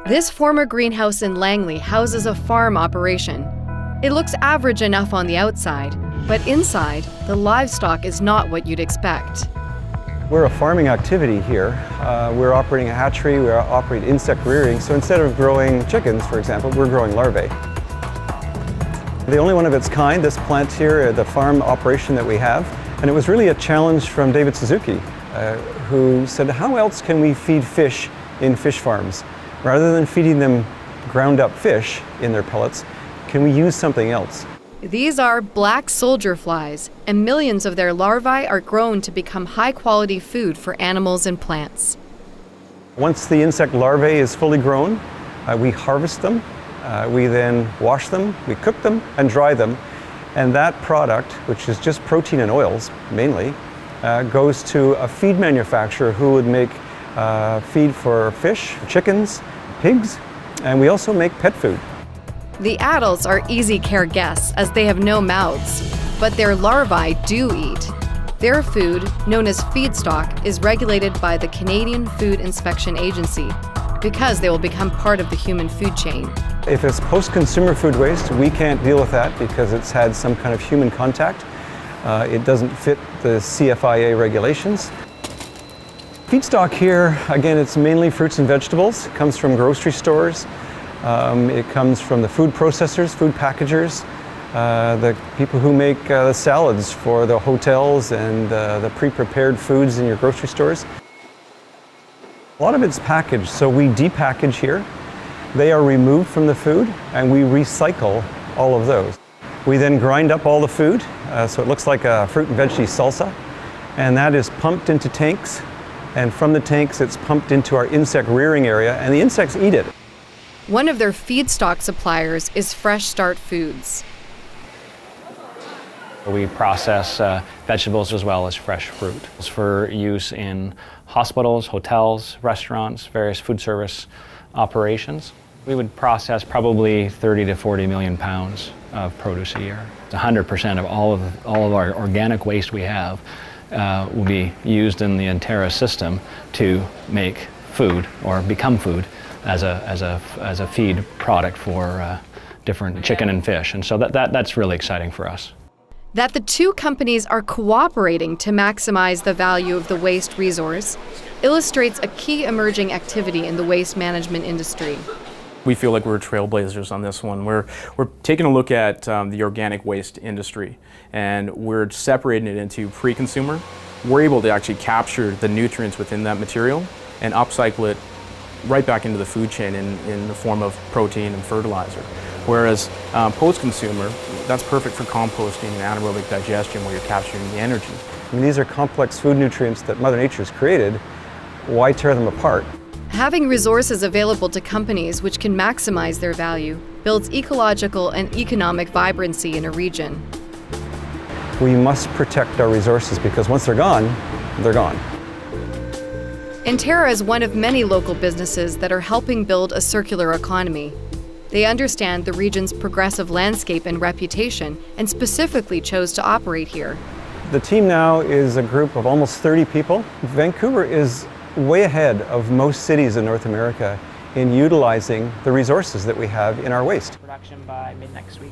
This former greenhouse in Langley houses a farm operation. It looks average enough on the outside, but inside, the livestock is not what you'd expect. We're a farming activity here. We're operating a hatchery, we operate insect rearing, so instead of growing chickens, for example, we're growing larvae. The only one of its kind, this plant here, the farm operation that we have, and it was really a challenge from David Suzuki, who said, how else can we feed fish in fish farms? Rather than feeding them ground up fish in their pellets, can we use something else? These are black soldier flies, and millions of their larvae are grown to become high-quality food for animals and plants. Once the insect larvae is fully grown, we harvest them, we then wash them, we cook them, and dry them. And that product, which is just protein and oils mainly, goes to a feed manufacturer who would make feed for fish, chickens, pigs, and we also make pet food. The adults are easy care guests as they have no mouths, but their larvae do eat. Their food, known as feedstock, is regulated by the Canadian Food Inspection Agency because they will become part of the human food chain. If it's post-consumer food waste, we can't deal with that because it's had some kind of human contact. It doesn't fit the CFIA regulations. Feedstock here, again, it's mainly fruits and vegetables. It comes from grocery stores. It comes from the food processors, food packagers, the people who make the salads for the hotels and the pre-prepared foods in your grocery stores. A lot of it's packaged, so we depackage here. They are removed from the food and we recycle all of those. We then grind up all the food, so it looks like a fruit and veggie salsa, and that is pumped into tanks. And from the tanks, it's pumped into our insect rearing area, and the insects eat it. One of their feedstock suppliers is Fresh Start Foods. We process vegetables as well as fresh fruit. It's for use in hospitals, hotels, restaurants, various food service operations. We would process probably 30 to 40 million pounds of produce a year. 100% of all of our organic waste we have will be used in the Interra system to make food or become food as a feed product for different chicken and fish. And so that's really exciting for us. That the two companies are cooperating to maximize the value of the waste resource illustrates a key emerging activity in the waste management industry. We feel like we're trailblazers on this one. We're taking a look at the organic waste industry, and we're separating it into pre-consumer. We're able to actually capture the nutrients within that material and upcycle it right back into the food chain in the form of protein and fertilizer. Whereas post-consumer, that's perfect for composting and anaerobic digestion where you're capturing the energy. I mean, these are complex food nutrients that Mother Nature's created. Why tear them apart? Having resources available to companies which can maximize their value builds ecological and economic vibrancy in a region. We must protect our resources because once they're gone, they're gone. Interra is one of many local businesses that are helping build a circular economy. They understand the region's progressive landscape and reputation and specifically chose to operate here. The team now is a group of almost 30 people. Vancouver is way ahead of most cities in North America in utilizing the resources that we have in our waste. Production by mid-next week.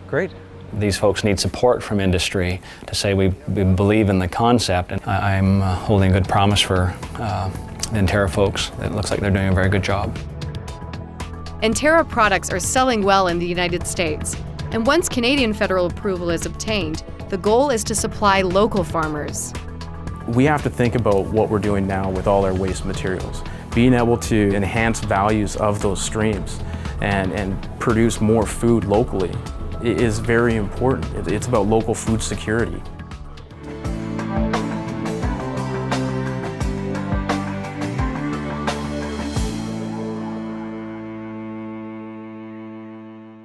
Great. These folks need support from industry to say we believe in the concept, and I'm holding good promise for the Interra folks. It looks like they're doing a very good job. Interra products are selling well in the United States, and once Canadian federal approval is obtained, the goal is to supply local farmers. We have to think about what we're doing now with all our waste materials. Being able to enhance values of those streams and produce more food locally is very important. It's about local food security.